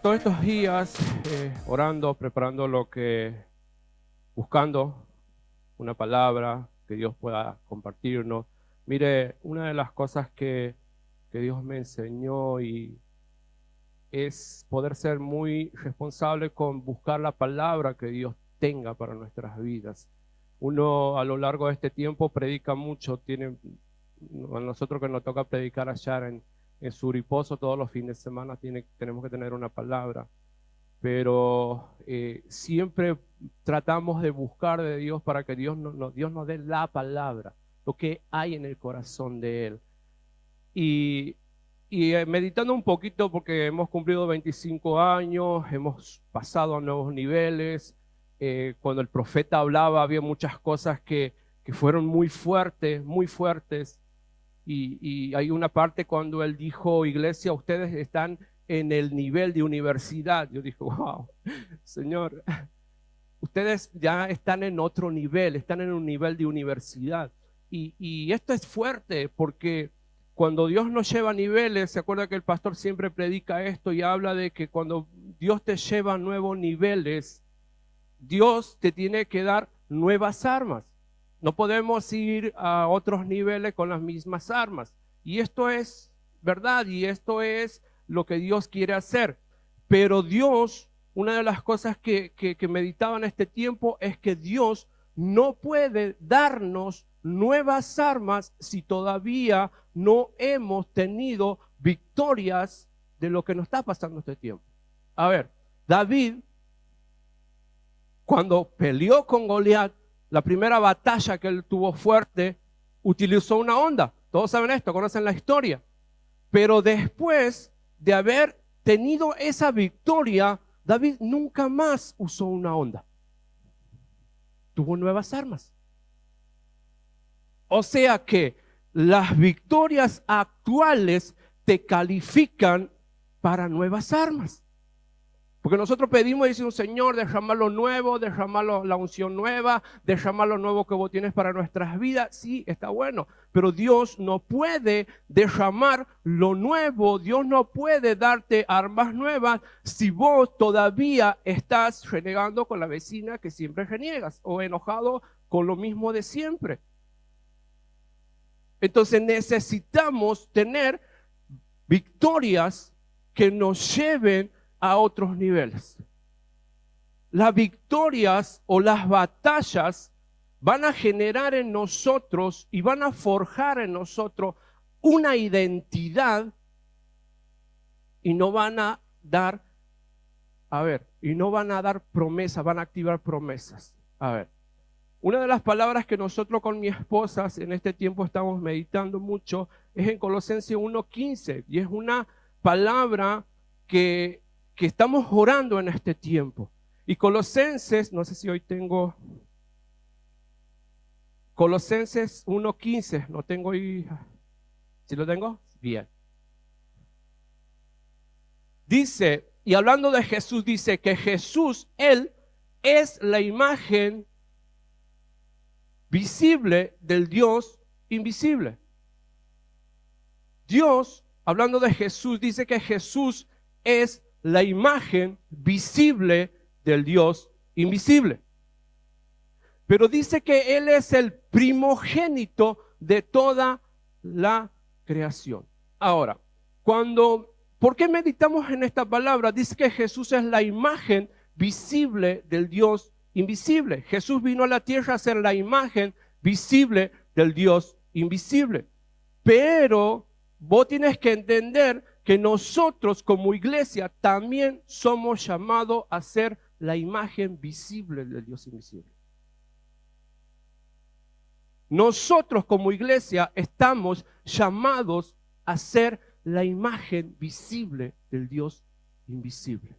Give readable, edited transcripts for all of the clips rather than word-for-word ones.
todos estos días orando, preparando buscando una palabra que Dios pueda compartirnos. Mire, una de las cosas que Dios me enseñó y es poder ser muy responsable con buscar la palabra que Dios tenga para nuestras vidas. Uno a lo largo de este tiempo predica mucho, a nosotros que nos toca predicar allá en Suriposo todos los fines de semana tenemos que tener una palabra, pero siempre tratamos de buscar de Dios para que Dios nos dé la palabra, lo que hay en el corazón de Él. Y meditando un poquito, porque hemos cumplido 25 años, hemos pasado a nuevos niveles. Cuando el profeta hablaba había muchas cosas que fueron muy fuertes, muy fuertes. Y hay una parte cuando él dijo: iglesia, ustedes están en el nivel de universidad. Yo dije: wow, Señor, ustedes ya están en otro nivel, están en un nivel de universidad. Y esto es fuerte porque cuando Dios nos lleva a niveles, se acuerda que el pastor siempre predica esto y habla de que cuando Dios te lleva a nuevos niveles, Dios te tiene que dar nuevas armas. No podemos ir a otros niveles con las mismas armas. Y esto es verdad y esto es lo que Dios quiere hacer. Pero Dios, una de las cosas que meditaba en este tiempo es que Dios no puede darnos nuevas armas si todavía no hemos tenido victorias de lo que nos está pasando este tiempo. A ver, David, cuando peleó con Goliat, la primera batalla que él tuvo fuerte, utilizó una honda. Todos saben esto, conocen la historia. Pero después de haber tenido esa victoria, David nunca más usó una honda. Tuvo nuevas armas. O sea que las victorias actuales te califican para nuevas armas. Porque nosotros pedimos y decimos: Señor, derrama lo nuevo, derrama la unción nueva, derrama lo nuevo que vos tienes para nuestras vidas. Sí, está bueno, pero Dios no puede derramar lo nuevo, Dios no puede darte armas nuevas si vos todavía estás renegando con la vecina que siempre reniegas o enojado con lo mismo de siempre. Entonces necesitamos tener victorias que nos lleven a otros niveles. Las victorias o las batallas van a generar en nosotros y van a forjar en nosotros una identidad y no van a dar, y no van a dar promesas, van a activar promesas. A ver, una de las palabras que nosotros con mi esposa en este tiempo estamos meditando mucho es en Colosenses 1:15 y es una palabra que estamos orando en este tiempo. Y Colosenses, no sé si hoy tengo Colosenses 1:15, no tengo hoy, ¿sí lo tengo? Bien. Dice, y hablando de Jesús, dice que Jesús, Él es la imagen visible del Dios invisible. Dios, hablando de Jesús, dice que Jesús es la imagen visible del Dios invisible. Pero dice que Él es el primogénito de toda la creación. Ahora, ¿por qué meditamos en esta palabra? Dice que Jesús es la imagen visible del Dios invisible. Jesús vino a la tierra a ser la imagen visible del Dios invisible. Pero vos tienes que entender que nosotros como iglesia también somos llamados a ser la imagen visible del Dios invisible. Nosotros como iglesia estamos llamados a ser la imagen visible del Dios invisible.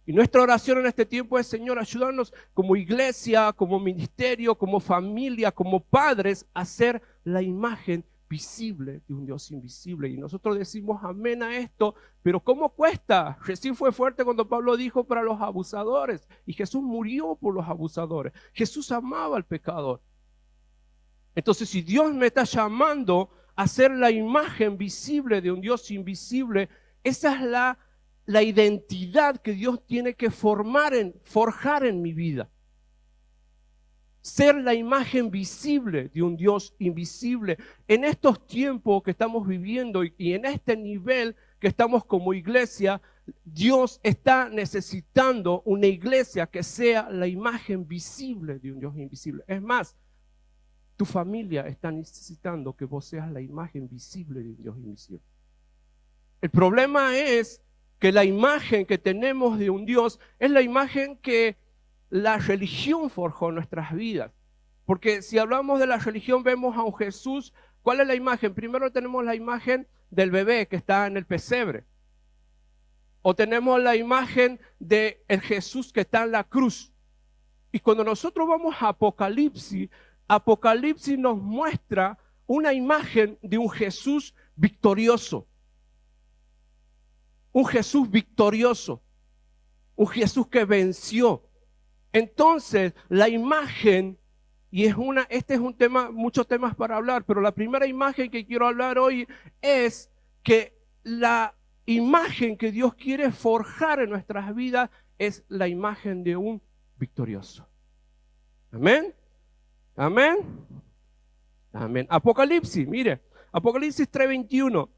Y nuestra oración en este tiempo es: Señor, ayúdanos como iglesia, como ministerio, como familia, como padres a ser la imagen visible de un Dios invisible. Y nosotros decimos amén a esto, pero ¿cómo cuesta? Recién fue fuerte cuando Pablo dijo para los abusadores, y Jesús murió por los abusadores. Jesús amaba al pecador. Entonces, si Dios me está llamando a ser la imagen visible de un Dios invisible, esa es la identidad que Dios tiene que forjar en mi vida. Ser la imagen visible de un Dios invisible. En estos tiempos que estamos viviendo y en este nivel que estamos como iglesia, Dios está necesitando una iglesia que sea la imagen visible de un Dios invisible. Es más, tu familia está necesitando que vos seas la imagen visible de un Dios invisible. El problema es que la imagen que tenemos de un Dios es la imagen que la religión forjó en nuestras vidas. Porque si hablamos de la religión, vemos a un Jesús. ¿Cuál es la imagen? Primero tenemos la imagen del bebé que está en el pesebre. O tenemos la imagen del Jesús que está en la cruz. Y cuando nosotros vamos a Apocalipsis, Apocalipsis nos muestra una imagen de un Jesús victorioso. Un Jesús victorioso. Un Jesús que venció. Entonces, la imagen, y este es un tema, muchos temas para hablar, pero la primera imagen que quiero hablar hoy es que la imagen que Dios quiere forjar en nuestras vidas es la imagen de un victorioso. Amén. Amén. Amén. Apocalipsis, mire, Apocalipsis 3:21.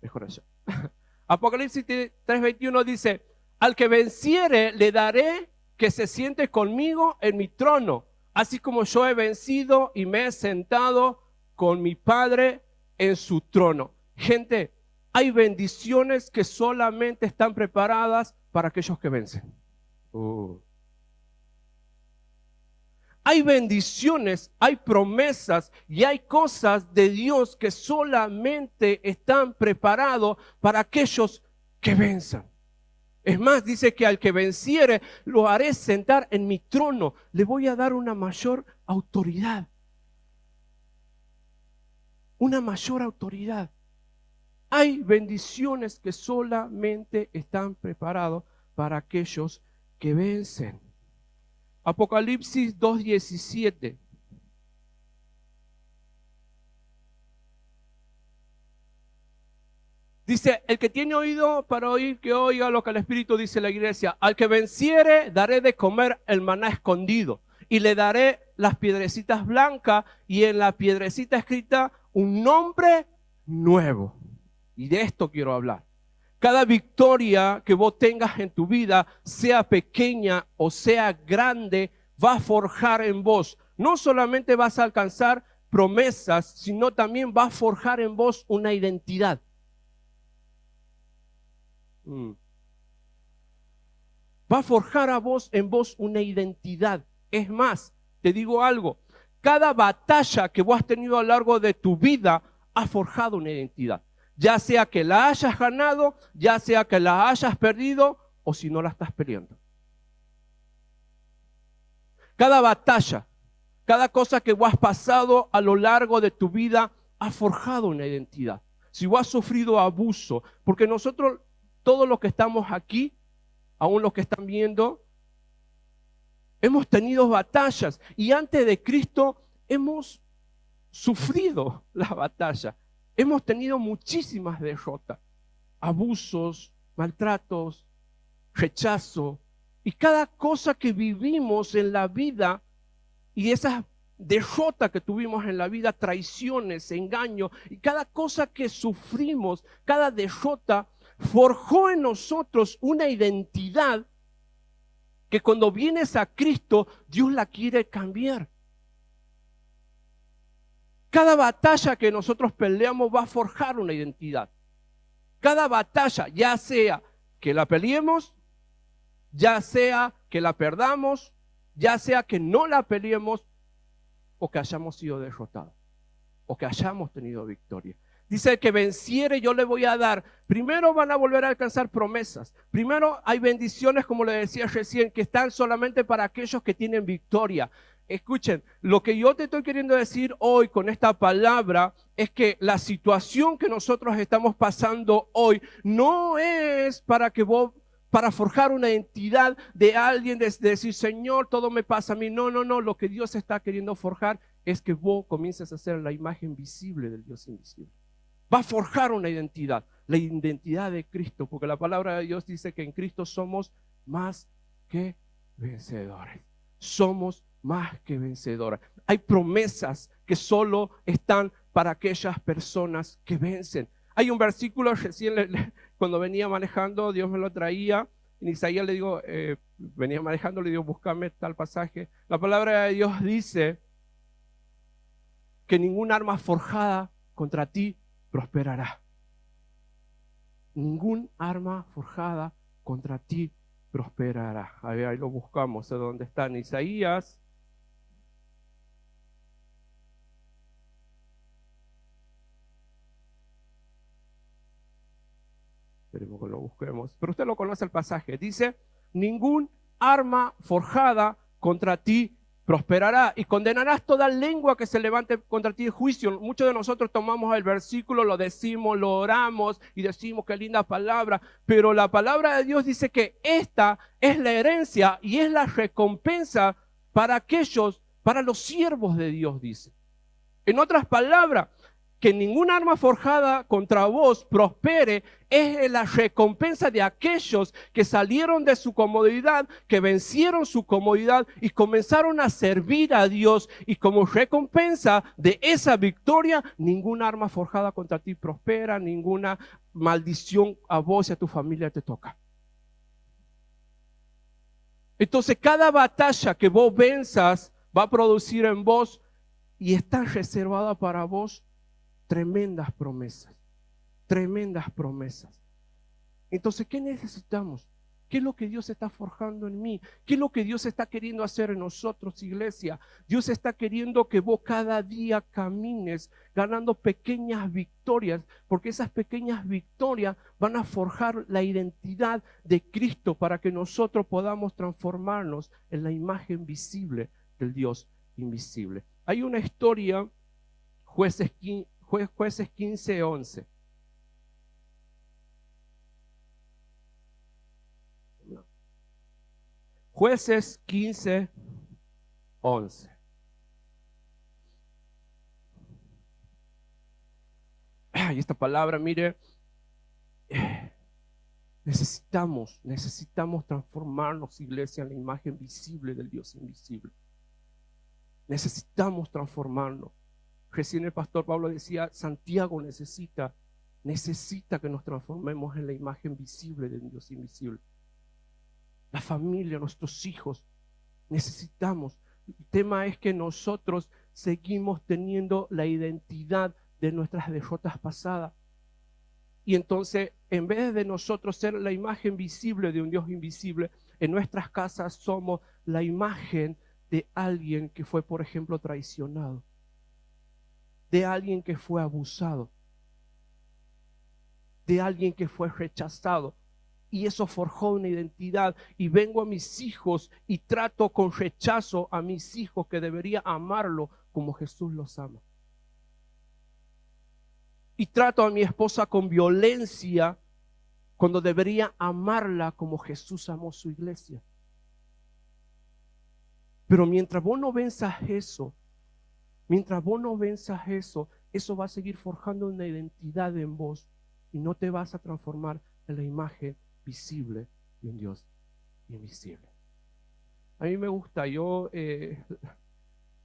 Mejor eso. Apocalipsis 3:21 dice, al que venciere le daré que se siente conmigo en mi trono, así como yo he vencido y me he sentado con mi Padre en su trono. Gente, hay bendiciones que solamente están preparadas para aquellos que vencen. Hay bendiciones, hay promesas y hay cosas de Dios que solamente están preparados para aquellos que venzan. Es más, dice que al que venciere lo haré sentar en mi trono. Le voy a dar una mayor autoridad. Una mayor autoridad. Hay bendiciones que solamente están preparados para aquellos que vencen. Apocalipsis 2:17. Dice, el que tiene oído para oír, que oiga lo que el Espíritu dice la iglesia. Al que venciere, daré de comer el maná escondido. Y le daré las piedrecitas blancas y en la piedrecita escrita un nombre nuevo. Y de esto quiero hablar. Cada victoria que vos tengas en tu vida, sea pequeña o sea grande, va a forjar en vos. No solamente vas a alcanzar promesas, sino también va a forjar en vos una identidad. Va a forjar en vos una identidad. Es más, te digo algo, cada batalla que vos has tenido a lo largo de tu vida ha forjado una identidad. Ya sea que la hayas ganado, ya sea que la hayas perdido, o si no la estás peleando. Cada batalla, cada cosa que vos has pasado a lo largo de tu vida ha forjado una identidad. Si vos has sufrido abuso, porque nosotros, todos los que estamos aquí, aún los que están viendo, hemos tenido batallas y antes de Cristo hemos sufrido la batalla. Hemos tenido muchísimas derrotas, abusos, maltratos, rechazo y cada cosa que vivimos en la vida y esas derrotas que tuvimos en la vida, traiciones, engaños y cada cosa que sufrimos, cada derrota forjó en nosotros una identidad que cuando vienes a Cristo, Dios la quiere cambiar. Cada batalla que nosotros peleamos va a forjar una identidad. Cada batalla, ya sea que la peleemos, ya sea que la perdamos, ya sea que no la peleemos o que hayamos sido derrotados o que hayamos tenido victoria. Dice que venciere yo le voy a dar. Primero van a volver a alcanzar promesas. Primero hay bendiciones, como le decía recién, que están solamente para aquellos que tienen victoria. Escuchen, lo que yo te estoy queriendo decir hoy con esta palabra es que la situación que nosotros estamos pasando hoy no es para forjar una identidad de alguien, de decir, Señor, todo me pasa a mí. No, lo que Dios está queriendo forjar es que vos comiences a ser la imagen visible del Dios invisible. Va a forjar una identidad, la identidad de Cristo, porque la palabra de Dios dice que en Cristo somos más que vencedores. Somos más que vencedores. Hay promesas que solo están para aquellas personas que vencen. Hay un versículo recién cuando venía manejando, Dios me lo traía. En Isaías le digo, venía manejando, le digo, búscame tal pasaje. La palabra de Dios dice que ningún arma forjada contra ti prosperará. Ningún arma forjada contra ti prosperará. A ver, ahí lo buscamos, ¿de dónde está? En Isaías. Esperemos que lo busquemos. Pero usted lo conoce el pasaje. Dice, ningún arma forjada contra ti prosperará y condenarás toda lengua que se levante contra ti en juicio. Muchos de nosotros tomamos el versículo, lo decimos, lo oramos y decimos qué linda palabra, pero la palabra de Dios dice que esta es la herencia y es la recompensa para aquellos, para los siervos de Dios, dice. En otras palabras, que ningún arma forjada contra vos prospere es la recompensa de aquellos que salieron de su comodidad, que vencieron su comodidad y comenzaron a servir a Dios. Y como recompensa de esa victoria, ningún arma forjada contra ti prospera, ninguna maldición a vos y a tu familia te toca. Entonces cada batalla que vos venzas va a producir en vos y está reservada para vos tremendas promesas, tremendas promesas. Entonces, ¿qué necesitamos? ¿Qué es lo que Dios está forjando en mí? ¿Qué es lo que Dios está queriendo hacer en nosotros, iglesia? Dios está queriendo que vos cada día camines ganando pequeñas victorias, porque esas pequeñas victorias van a forjar la identidad de Cristo para que nosotros podamos transformarnos en la imagen visible del Dios invisible. Hay una historia, Jueces 15:11. Jueces 15:11. Y esta palabra, mire, necesitamos transformarnos, iglesia, en la imagen visible del Dios invisible. Necesitamos transformarnos. Recién el pastor Pablo decía, Santiago necesita que nos transformemos en la imagen visible del Dios invisible. La familia, nuestros hijos, necesitamos. El tema es que nosotros seguimos teniendo la identidad de nuestras derrotas pasadas. Y entonces, en vez de nosotros ser la imagen visible de un Dios invisible, en nuestras casas somos la imagen de alguien que fue, por ejemplo, traicionado, de alguien que fue abusado, de alguien que fue rechazado. Y eso forjó una identidad. Y vengo a mis hijos y trato con rechazo a mis hijos que debería amarlo como Jesús los ama. Y trato a mi esposa con violencia cuando debería amarla como Jesús amó su iglesia. Pero mientras vos no venzas eso, eso va a seguir forjando una identidad en vos y no te vas a transformar en la imagen visible de un Dios invisible. A mí me gusta,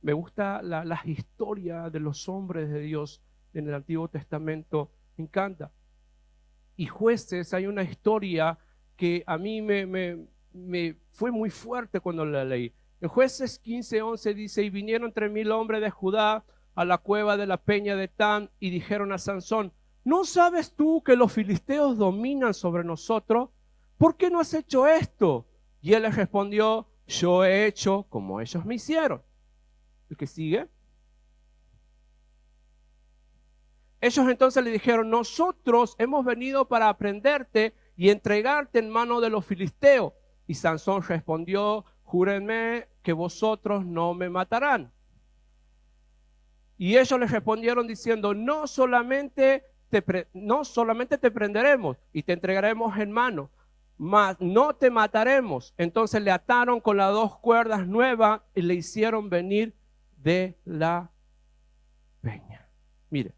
me gusta las historias de los hombres de Dios en el Antiguo Testamento, me encanta. Y Jueces, hay una historia que a mí me fue muy fuerte cuando la leí. En Jueces 15:11 dice, y vinieron 3,000 hombres de Judá a la cueva de la peña de Tan y dijeron a Sansón, ¿no sabes tú que los filisteos dominan sobre nosotros? ¿Por qué no has hecho esto? Y él les respondió, yo he hecho como ellos me hicieron. ¿El que sigue? Ellos entonces le dijeron, nosotros hemos venido para aprenderte y entregarte en mano de los filisteos. Y Sansón respondió, júrenme que vosotros no me matarán. Y ellos les respondieron diciendo, no solamente te prenderemos y te entregaremos en mano, mas no te mataremos. Entonces le ataron con las 2 cuerdas nuevas y le hicieron venir de la peña. Mire,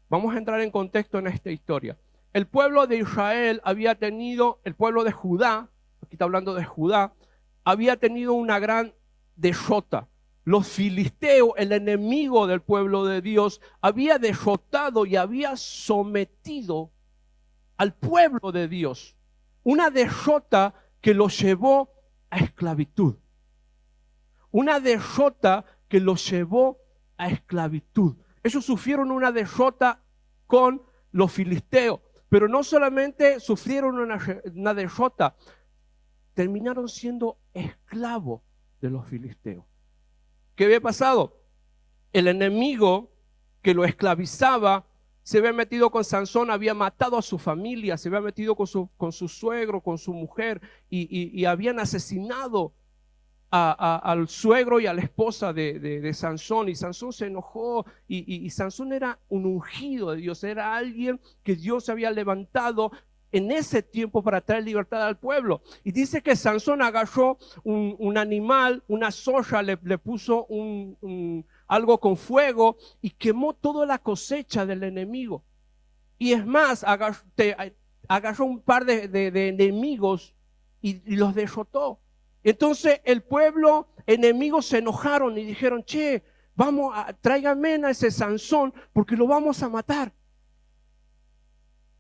vamos a entrar en contexto en esta historia. El pueblo de Israel había tenido, el pueblo de Judá, aquí está hablando de Judá, había tenido una gran derrota. Los filisteos, el enemigo del pueblo de Dios, había derrotado y había sometido al pueblo de Dios. Una derrota que los llevó a esclavitud. Una derrota que los llevó a esclavitud. Ellos sufrieron una derrota con los filisteos, pero no solamente sufrieron una derrota, terminaron siendo esclavos de los filisteos. ¿Qué había pasado? El enemigo que lo esclavizaba se había metido con Sansón, había matado a su familia, se había metido con su suegro, con su mujer, y habían asesinado al suegro y a la esposa de Sansón, y Sansón se enojó, y Sansón era un ungido de Dios, era alguien que Dios había levantado en ese tiempo para traer libertad al pueblo. Y dice que Sansón agarró un animal, una soya, le puso algo con fuego y quemó toda la cosecha del enemigo. Y es más, agarró un par de enemigos y los derrotó. Entonces el pueblo enemigo se enojaron y dijeron, che, tráigame a ese Sansón porque lo vamos a matar.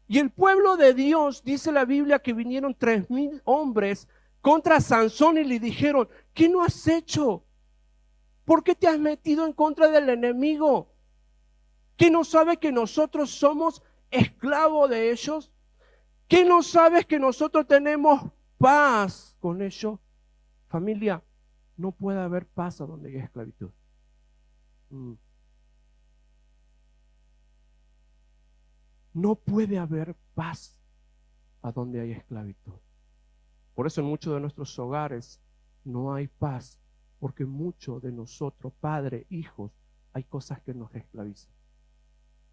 Y el pueblo de Dios, dice la Biblia, que vinieron 3,000 hombres contra Sansón y le dijeron, ¿qué no has hecho? ¿Por qué te has metido en contra del enemigo? ¿Qué no sabes que nosotros somos esclavos de ellos? ¿Qué no sabes que nosotros tenemos paz con ellos? Familia, no puede haber paz a donde hay esclavitud. No puede haber paz a donde hay esclavitud. Por eso en muchos de nuestros hogares no hay paz, porque muchos de nosotros, padres, hijos, hay cosas que nos esclavizan.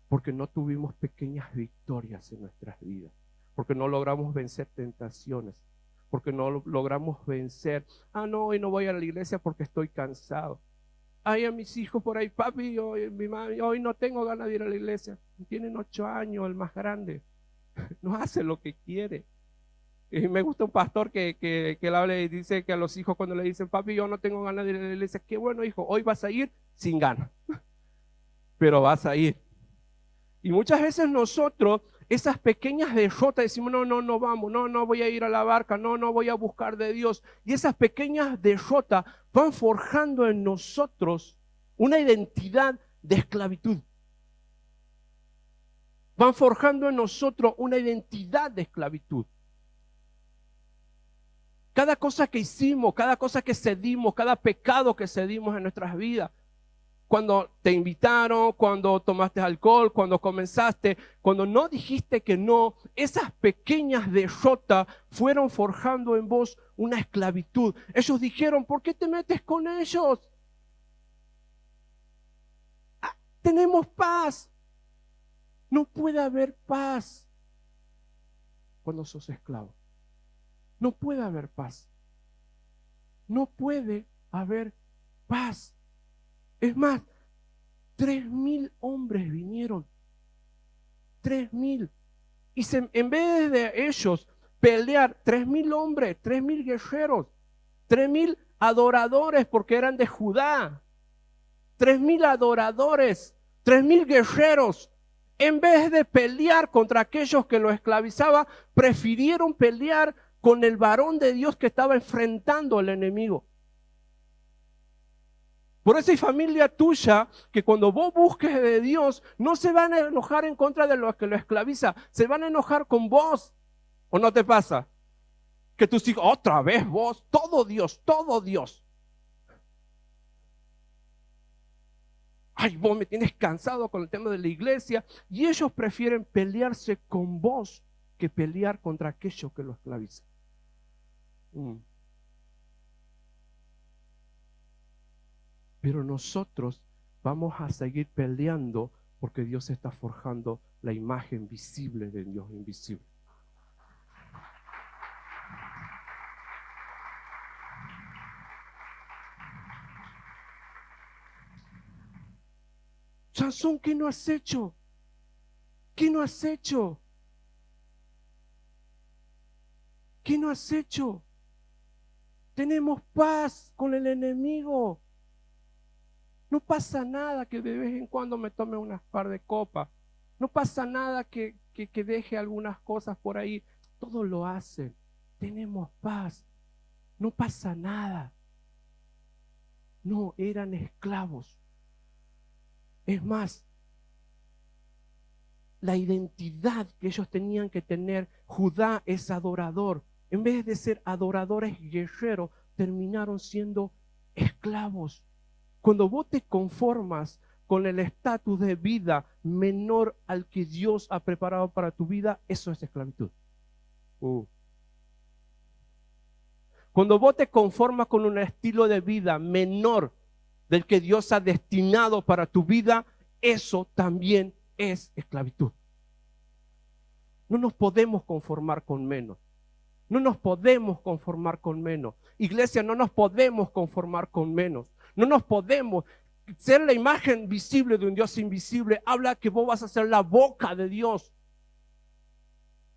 Porque no tuvimos pequeñas victorias en nuestras vidas, porque no logramos vencer tentaciones, porque no logramos vencer, no, hoy no voy a la iglesia porque estoy cansado. Ay, a mis hijos por ahí, papi, hoy no tengo ganas de ir a la iglesia. Tienen 8 años, el más grande. No hace lo que quiere. Y me gusta un pastor que él habla y dice que a los hijos cuando le dicen, papi, yo no tengo ganas de ir a la iglesia, qué bueno, hijo, hoy vas a ir sin ganas, pero vas a ir. Y muchas veces nosotros, esas pequeñas derrotas, decimos, no vamos, no voy a ir a la barca, no voy a buscar de Dios. Y esas pequeñas derrotas van forjando en nosotros una identidad de esclavitud. Van forjando en nosotros una identidad de esclavitud. Cada cosa que hicimos, cada cosa que cedimos, cada pecado que cedimos en nuestras vidas, cuando te invitaron, cuando tomaste alcohol, cuando comenzaste, cuando no dijiste que no, esas pequeñas derrotas fueron forjando en vos una esclavitud. Ellos dijeron, ¿por qué te metes con ellos? Tenemos paz. No puede haber paz cuando sos esclavo. No puede haber paz. No puede haber paz. Es más, 3,000 hombres vinieron. 3,000. Y en vez de ellos pelear, 3,000 hombres, 3,000 guerreros, 3,000 adoradores porque eran de Judá, 3,000 adoradores, 3,000 guerreros, en vez de pelear contra aquellos que lo esclavizaban, prefirieron pelear con el varón de Dios que estaba enfrentando al enemigo. Por eso hay familia tuya que cuando vos busques de Dios, no se van a enojar en contra de los que lo esclaviza, se van a enojar con vos. ¿O no te pasa? Que tus hijos, otra vez vos, todo Dios, todo Dios. Ay, vos me tienes cansado con el tema de la iglesia. Y ellos prefieren pelearse con vos que pelear contra aquellos que lo esclavizan. Pero nosotros vamos a seguir peleando porque Dios está forjando la imagen visible de Dios invisible. Sansón, ¿qué no has hecho? ¿Qué no has hecho? ¿Qué no has hecho? Tenemos paz con el enemigo. No pasa nada que de vez en cuando me tome unas par de copas. No pasa nada que deje algunas cosas por ahí. Todos lo hacen. Tenemos paz. No pasa nada. No, eran esclavos. Es más, la identidad que ellos tenían que tener, Judá es adorador. En vez de ser adoradores guerreros, terminaron siendo esclavos. Cuando vos te conformas con el estatus de vida menor al que Dios ha preparado para tu vida, eso es esclavitud. Cuando vos te conformas con un estilo de vida menor del que Dios ha destinado para tu vida, eso también es esclavitud. No nos podemos conformar con menos. No nos podemos conformar con menos. Iglesia, no nos podemos conformar con menos. No nos podemos. Ser la imagen visible de un Dios invisible habla que vos vas a ser la boca de Dios.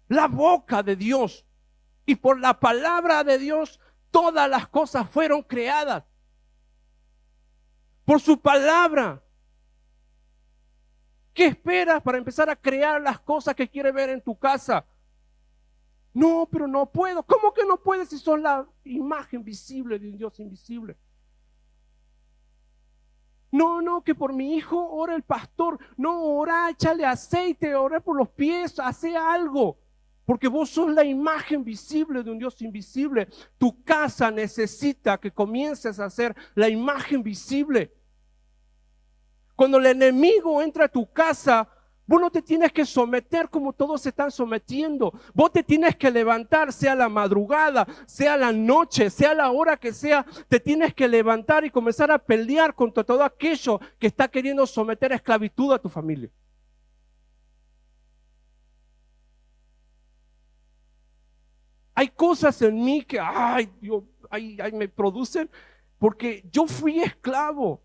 La boca de Dios. Y por la palabra de Dios, todas las cosas fueron creadas. Por su palabra. ¿Qué esperas para empezar a crear las cosas que quieres ver en tu casa? No, pero no puedo. ¿Cómo que no puedes si sos la imagen visible de un Dios invisible? No, que por mi hijo ora el pastor. No, ora, échale aceite, ora por los pies, hace algo. Porque vos sos la imagen visible de un Dios invisible. Tu casa necesita que comiences a ser la imagen visible. Cuando el enemigo entra a tu casa, vos no te tienes que someter como todos se están sometiendo. Vos te tienes que levantar, sea la madrugada, sea la noche, sea la hora que sea. Te tienes que levantar y comenzar a pelear contra todo aquello que está queriendo someter a esclavitud a tu familia. Hay cosas en mí que, ay, Dios, me producen porque yo fui esclavo.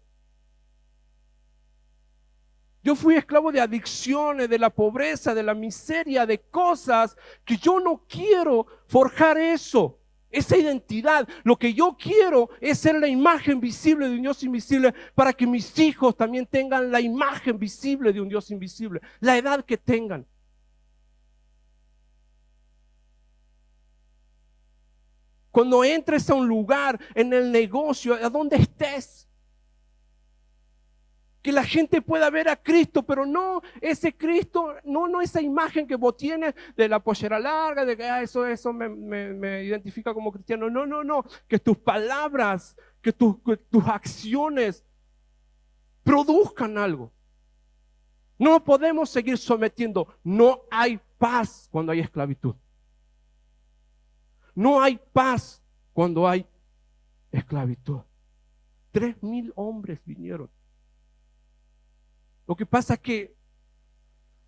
Yo fui esclavo de adicciones, de la pobreza, de la miseria, de cosas que yo no quiero forjar eso, esa identidad. Lo que yo quiero es ser la imagen visible de un Dios invisible para que mis hijos también tengan la imagen visible de un Dios invisible, la edad que tengan. Cuando entres a un lugar, en el negocio, a donde estés, que la gente pueda ver a Cristo, pero no ese Cristo, no esa imagen que vos tienes de la pollera larga, de que eso me identifica como cristiano. No, que tus palabras, que tus acciones produzcan algo. No podemos seguir sometiendo. No hay paz cuando hay esclavitud. No hay paz cuando hay esclavitud. 3,000 hombres vinieron. Lo que pasa es que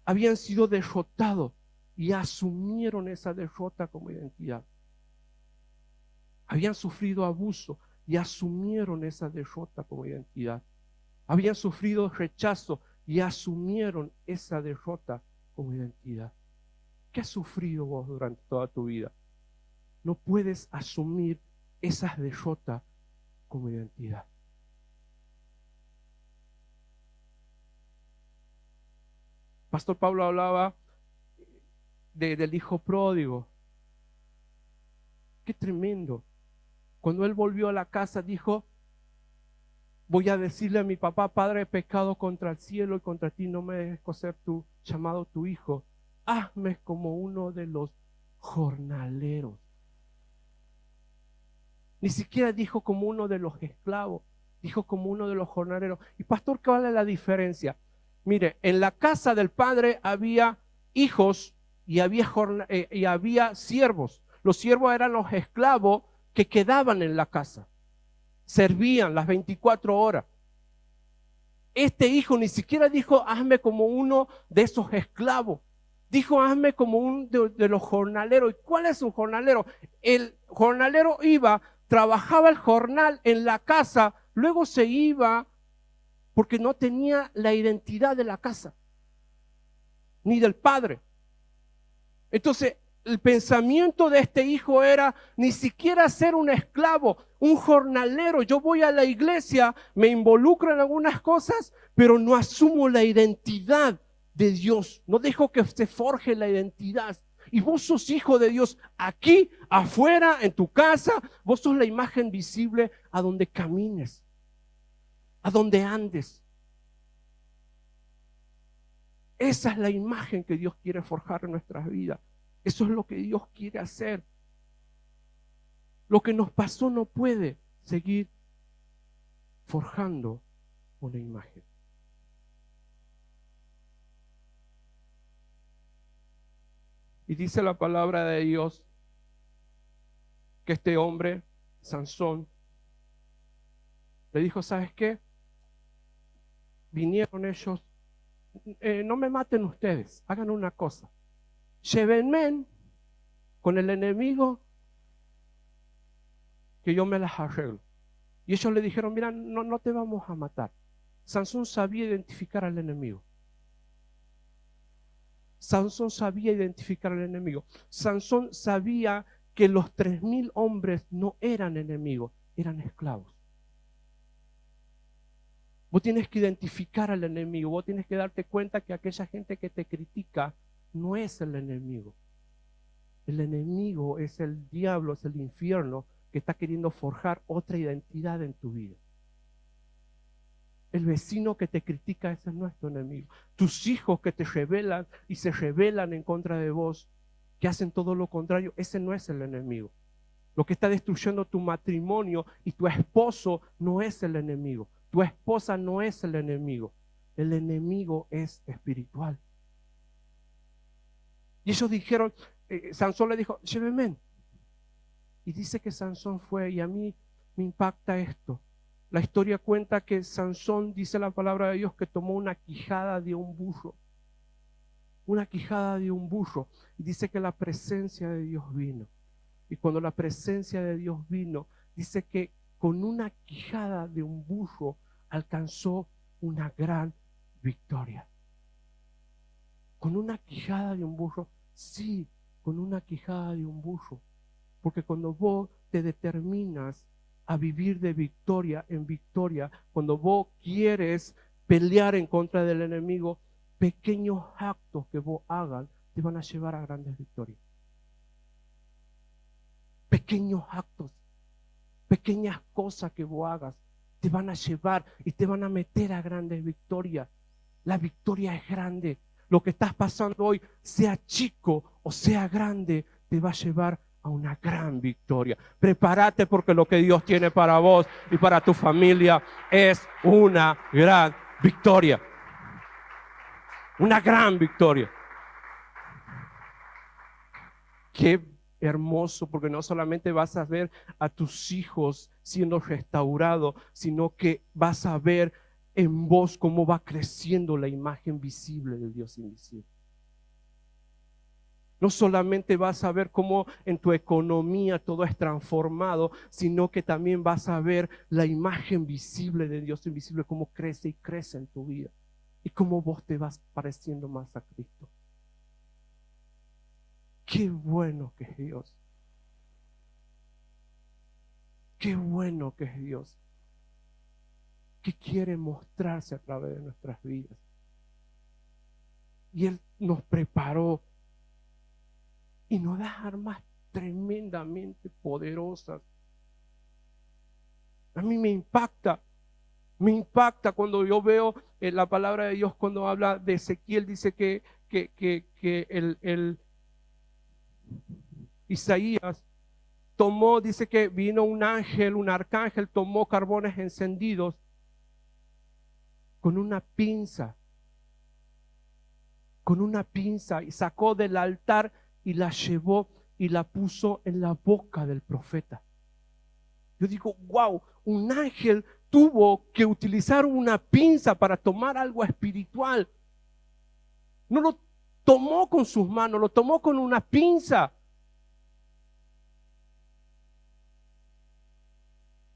habían sido derrotados y asumieron esa derrota como identidad. Habían sufrido abuso y asumieron esa derrota como identidad. Habían sufrido rechazo y asumieron esa derrota como identidad. ¿Qué has sufrido vos durante toda tu vida? No puedes asumir esas derrotas como identidad. Pastor Pablo hablaba del hijo pródigo. Qué tremendo. Cuando él volvió a la casa dijo, voy a decirle a mi papá, Padre, he pecado contra el cielo y contra ti, no me dejes ser tu llamado tu hijo. Hazme como uno de los jornaleros. Ni siquiera dijo como uno de los esclavos, dijo como uno de los jornaleros. Y pastor, ¿qué vale la diferencia? Mire, en la casa del padre había hijos y había siervos. Los siervos eran los esclavos que quedaban en la casa. Servían las 24 horas. Este hijo ni siquiera dijo, hazme como uno de esos esclavos. Dijo, hazme como uno de los jornaleros. ¿Y cuál es un jornalero? El jornalero iba, trabajaba el jornal en la casa, luego se iba porque no tenía la identidad de la casa, ni del padre. Entonces, el pensamiento de este hijo era ni siquiera ser un esclavo, un jornalero. Yo voy a la iglesia, me involucro en algunas cosas, pero no asumo la identidad de Dios. No dejo que se forje la identidad. Y vos sos hijo de Dios aquí, afuera, en tu casa. Vos sos la imagen visible a donde camines, a donde andes. Esa es la imagen que Dios quiere forjar en nuestras vidas. Eso es lo que Dios quiere hacer. Lo que nos pasó no puede seguir forjando una imagen. Y dice la palabra de Dios que este hombre, Sansón, le dijo, ¿sabes qué? Vinieron ellos, no me maten ustedes, hagan una cosa. Llévenme con el enemigo que yo me las arreglo. Y ellos le dijeron, mira, no te vamos a matar. Sansón sabía identificar al enemigo. Sansón sabía identificar al enemigo. Sansón sabía que los 3.000 hombres no eran enemigos, eran esclavos. Vos tienes que identificar al enemigo, vos tienes que darte cuenta que aquella gente que te critica no es el enemigo. El enemigo es el diablo, es el infierno que está queriendo forjar otra identidad en tu vida. El vecino que te critica, ese no es tu enemigo. Tus hijos que te rebelan y se rebelan en contra de vos, que hacen todo lo contrario, ese no es el enemigo. Lo que está destruyendo tu matrimonio y tu esposo no es el enemigo. Tu esposa no es el enemigo. El enemigo es espiritual. Y ellos dijeron, Sansón le dijo, llévenme. Y dice que Sansón fue, y a mí me impacta esto. La historia cuenta que Sansón, dice la palabra de Dios, que tomó una quijada de un burro. Una quijada de un burro. Y dice que la presencia de Dios vino. Y cuando la presencia de Dios vino, dice que con una quijada de un burro alcanzó una gran victoria. Con una quijada de un burro, sí, con una quijada de un burro. Porque cuando vos te determinas a vivir de victoria en victoria, cuando vos quieres pelear en contra del enemigo, pequeños actos que vos hagas te van a llevar a grandes victorias. Pequeños actos, pequeñas cosas que vos hagas te van a llevar y te van a meter a grandes victorias. La victoria es grande. Lo que estás pasando hoy, sea chico o sea grande, te va a llevar a una gran victoria. Prepárate porque lo que Dios tiene para vos y para tu familia es una gran victoria. Una gran victoria. Qué hermoso, porque no solamente vas a ver a tus hijos siendo restaurados, sino que vas a ver en vos cómo va creciendo la imagen visible del Dios invisible. No solamente vas a ver cómo en tu economía todo es transformado, sino que también vas a ver la imagen visible de Dios invisible, cómo crece y crece en tu vida. Y cómo vos te vas pareciendo más a Cristo. Qué bueno que es Dios. Qué bueno que es Dios. Que quiere mostrarse a través de nuestras vidas. Y Él nos preparó y nos da armas tremendamente poderosas. A mí me impacta cuando yo veo la palabra de Dios, cuando habla de Ezequiel, dice que el Isaías tomó, dice que vino un ángel, un arcángel, tomó carbones encendidos con una pinza y sacó del altar y la llevó y la puso en la boca del profeta. Yo digo, wow, un ángel tuvo que utilizar una pinza para tomar algo espiritual. No lo tomó con sus manos, lo tomó con una pinza.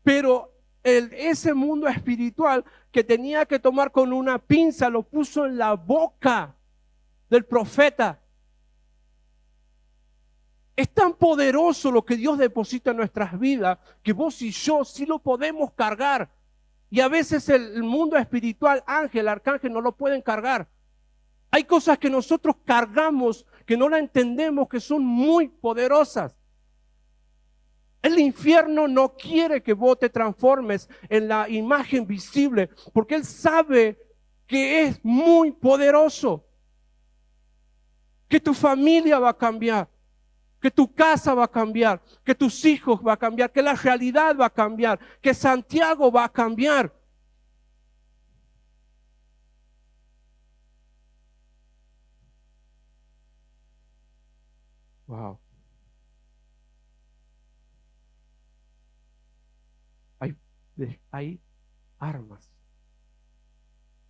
Pero ese mundo espiritual que tenía que tomar con una pinza, lo puso en la boca del profeta. Es tan poderoso lo que Dios deposita en nuestras vidas que vos y yo sí lo podemos cargar. Y a veces el mundo espiritual, ángel, arcángel, no lo pueden cargar. Hay cosas que nosotros cargamos que no la entendemos, que son muy poderosas. El infierno no quiere que vos te transformes en la imagen visible, porque él sabe que es muy poderoso, que tu familia va a cambiar, que tu casa va a cambiar, que tus hijos va a cambiar, que la realidad va a cambiar, que Santiago va a cambiar. Wow. Hay, hay armas.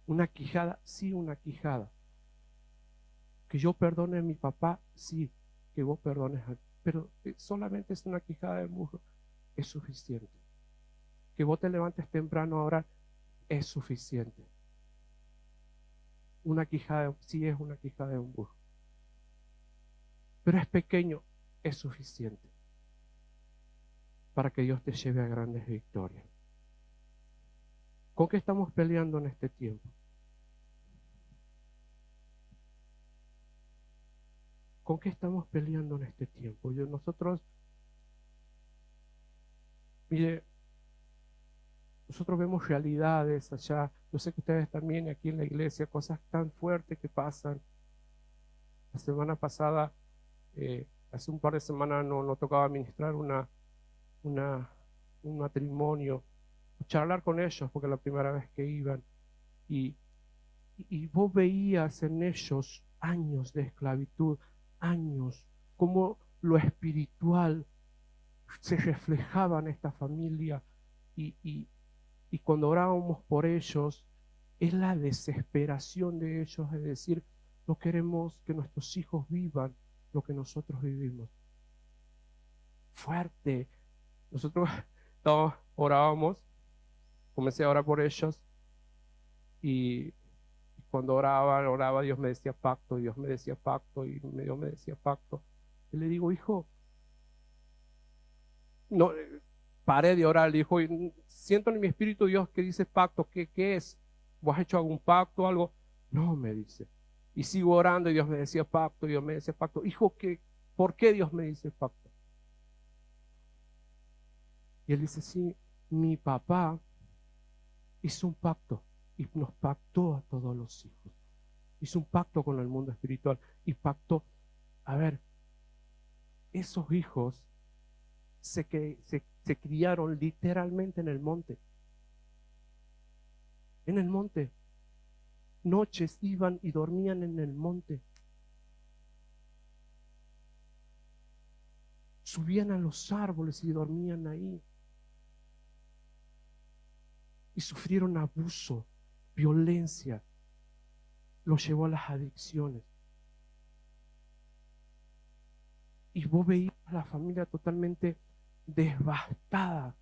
Una quijada, sí, una quijada. Que yo perdone a mi papá, sí, que vos perdones a... Pero solamente es una quijada de muslo, es suficiente. Que vos te levantes temprano a orar, es suficiente. Una quijada, sí es una quijada de un burro. Pero es pequeño, es suficiente para que Dios te lleve a grandes victorias. ¿Con qué estamos peleando en este tiempo? ¿Con qué estamos peleando en este tiempo? Nosotros, mire, nosotros vemos realidades allá. Yo sé que ustedes también aquí en la iglesia, cosas tan fuertes que pasan. La semana pasada, hace un par de semanas, no tocaba ministrar un matrimonio, charlar con ellos, porque es la primera vez que iban. Y, y vos veías en ellos años de esclavitud, años, como lo espiritual se reflejaba en esta familia. Y cuando orábamos por ellos, es la desesperación de ellos, es decir, no queremos que nuestros hijos vivan lo que nosotros vivimos. Fuerte. Nosotros todos orábamos, comencé a orar por ellos y cuando oraba, Dios me decía pacto, Dios me decía pacto y Dios me decía pacto. Y le digo, hijo, no, paré de orar, le dijo, siento en mi espíritu Dios que dice pacto, ¿qué es? ¿Vos has hecho algún pacto o algo? No, me dice. Y sigo orando y Dios me decía pacto, Dios me decía pacto. Hijo, ¿por qué Dios me dice pacto? Y él dice, sí, mi papá hizo un pacto y nos pactó a todos los hijos. Hizo un pacto con el mundo espiritual y pactó, a ver, esos hijos se criaron literalmente en el monte. En el monte. Noches iban y dormían en el monte. Subían a los árboles y dormían ahí. Y sufrieron abuso, violencia. Los llevó a las adicciones. Y vos veías a la familia totalmente devastada.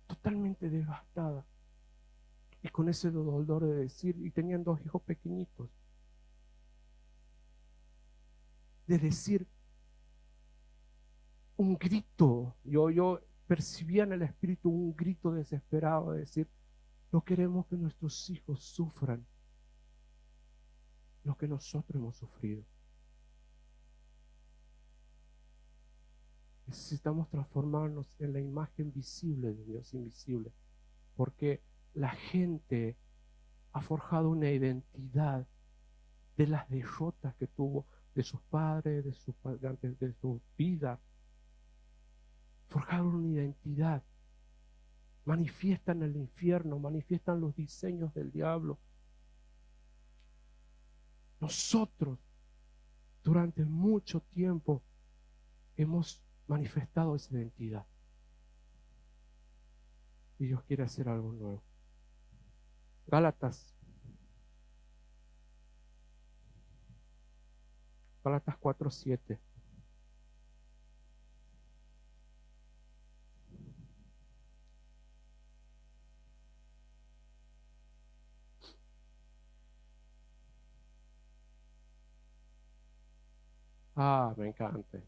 Totalmente devastada. Y con ese dolor de decir, y tenían 2 hijos pequeñitos, de decir un grito. Yo percibía en el espíritu un grito desesperado de decir, no queremos que nuestros hijos sufran lo que nosotros hemos sufrido. Necesitamos transformarnos en la imagen visible de Dios invisible, porque la gente ha forjado una identidad de las derrotas que tuvo de sus padres, de su vida. Forjaron una identidad. Manifiestan el infierno, manifiestan los diseños del diablo. Nosotros, durante mucho tiempo, hemos manifestado esa identidad. Y Dios quiere hacer algo nuevo. Gálatas 4:7. Ah, me encanta.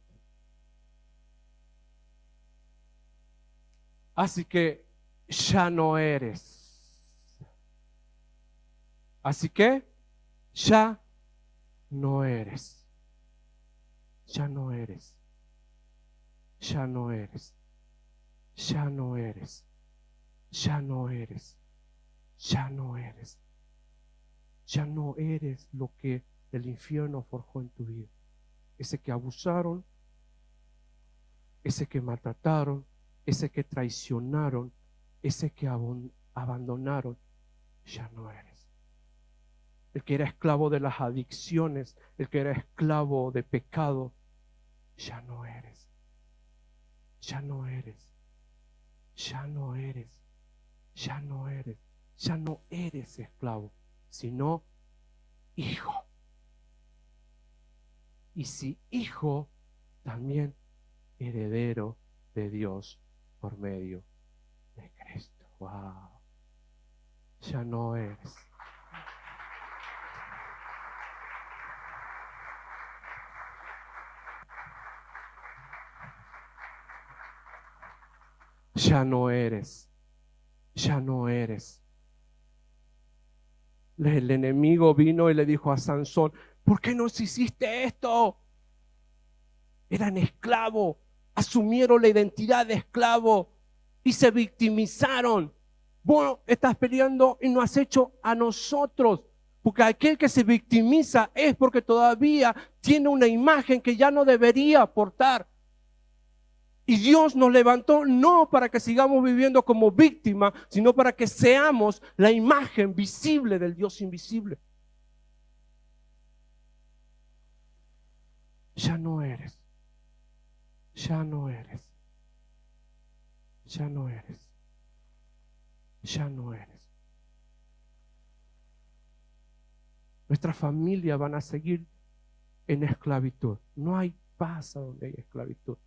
Así que ya no eres. Así que ya no eres. Ya no eres. Ya no eres. Ya no eres. Ya no eres. Ya no eres. Ya no eres lo que el infierno forjó en tu vida. Ese que abusaron, ese que maltrataron, ese que traicionaron, ese que abandonaron, ya no eres. El que era esclavo de las adicciones, el que era esclavo de pecado, ya no eres. Ya no eres. Ya no eres. Ya no eres. Ya no eres esclavo, sino hijo. Y si hijo, también heredero de Dios por medio de Cristo. Wow. Ya no eres. Ya no eres. Ya no eres. El enemigo vino y le dijo a Sansón, ¿por qué nos hiciste esto? Eran esclavos, asumieron la identidad de esclavo y se victimizaron. Vos estás peleando y no has hecho a nosotros, porque aquel que se victimiza es porque todavía tiene una imagen que ya no debería portar. Y Dios nos levantó no para que sigamos viviendo como víctimas, sino para que seamos la imagen visible del Dios invisible. Ya no eres. Ya no eres. Ya no eres. Ya no eres. Nuestras familias van a seguir en esclavitud. No hay paz a donde hay esclavitud.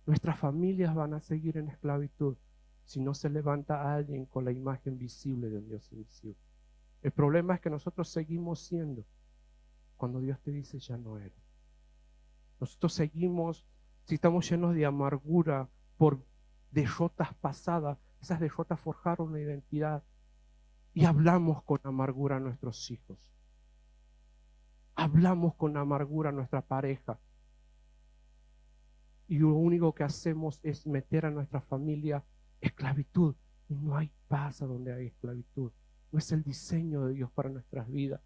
Nuestras familias van a seguir en esclavitud si no se levanta alguien con la imagen visible del Dios invisible. El problema es que nosotros seguimos siendo cuando Dios te dice ya no eres. Nosotros seguimos, si estamos llenos de amargura por derrotas pasadas, esas derrotas forjaron una identidad y hablamos con amargura a nuestros hijos. Hablamos con amargura a nuestra pareja. Y lo único que hacemos es meter a nuestra familia esclavitud. Y no hay paz a donde hay esclavitud. No es el diseño de Dios para nuestras vidas.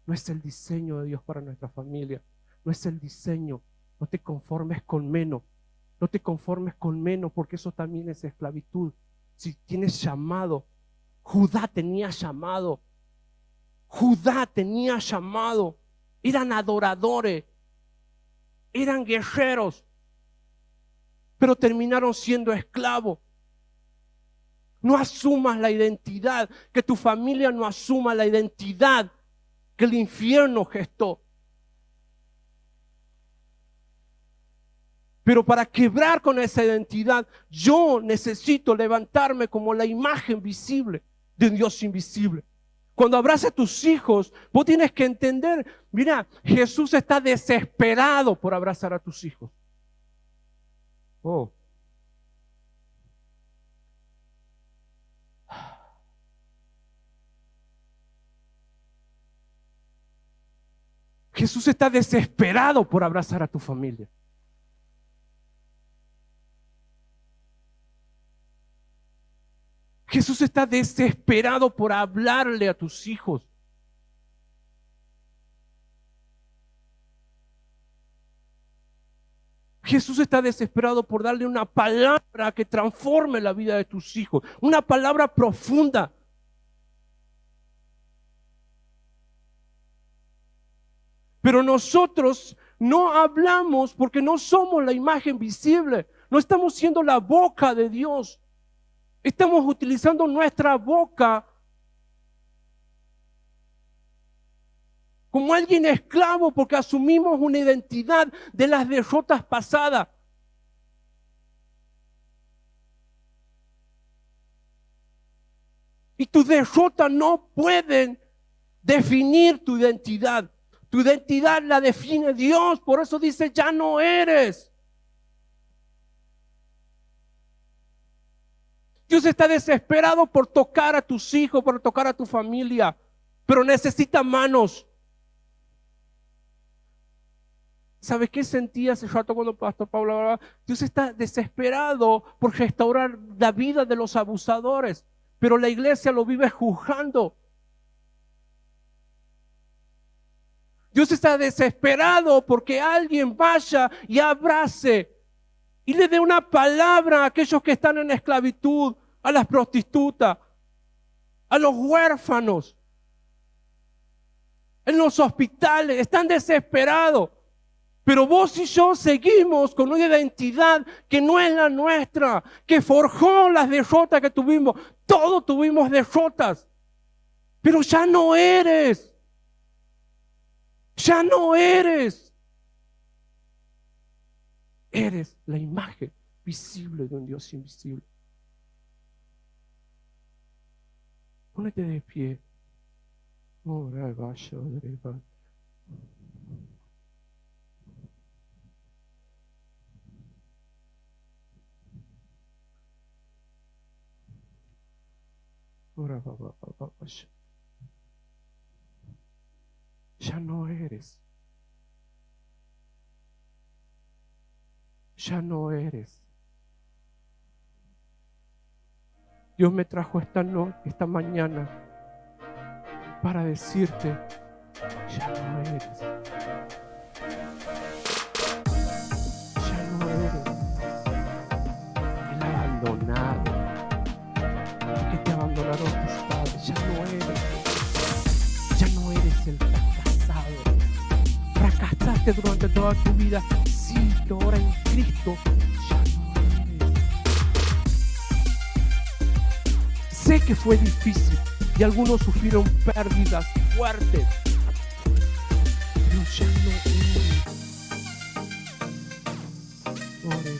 No es el diseño de Dios para nuestra familia. No es el diseño. No te conformes con menos. No te conformes con menos porque eso también es esclavitud. Si tienes llamado, Judá tenía llamado. Judá tenía llamado. Eran adoradores. Eran guerreros. Pero terminaron siendo esclavos. No asumas la identidad, que tu familia no asuma la identidad que el infierno gestó. Pero para quebrar con esa identidad, yo necesito levantarme como la imagen visible de Dios invisible. Cuando abraces a tus hijos, vos tienes que entender, mira, Jesús está desesperado por abrazar a tus hijos. Oh. Jesús está desesperado por abrazar a tu familia. Jesús está desesperado por hablarle a tus hijos. Jesús está desesperado por darle una palabra que transforme la vida de tus hijos, una palabra profunda. Pero nosotros no hablamos porque no somos la imagen visible, no estamos siendo la boca de Dios. Estamos utilizando nuestra boca como alguien esclavo porque asumimos una identidad de las derrotas pasadas. Y tus derrotas no pueden definir tu identidad. Tu identidad la define Dios. Por eso dice, ya no eres. Dios está desesperado por tocar a tus hijos, por tocar a tu familia, pero necesita manos. ¿Sabes qué sentía hace rato cuando el pastor Pablo hablaba? Dios está desesperado por restaurar la vida de los abusadores, pero la iglesia lo vive juzgando. Dios está desesperado porque alguien vaya y abrace y le dé una palabra a aquellos que están en esclavitud, a las prostitutas, a los huérfanos, en los hospitales. Están desesperados. Pero vos y yo seguimos con una identidad que no es la nuestra, que forjó las derrotas que tuvimos. Todos tuvimos derrotas, pero ya no eres. Ya no eres. Eres la imagen visible de un Dios invisible. Pónete de pie. Ya no eres. Ya no eres. Dios me trajo esta mañana para decirte, ya no eres. Ya no eres el abandonado, que te abandonaron tus padres. Ya no eres. Ya no eres el fracasado. Fracasaste durante toda tu vida. Sí, pero ahora en Cristo ya no eres. Sé que fue difícil y algunos sufrieron pérdidas fuertes, pero ya no eres. Ore,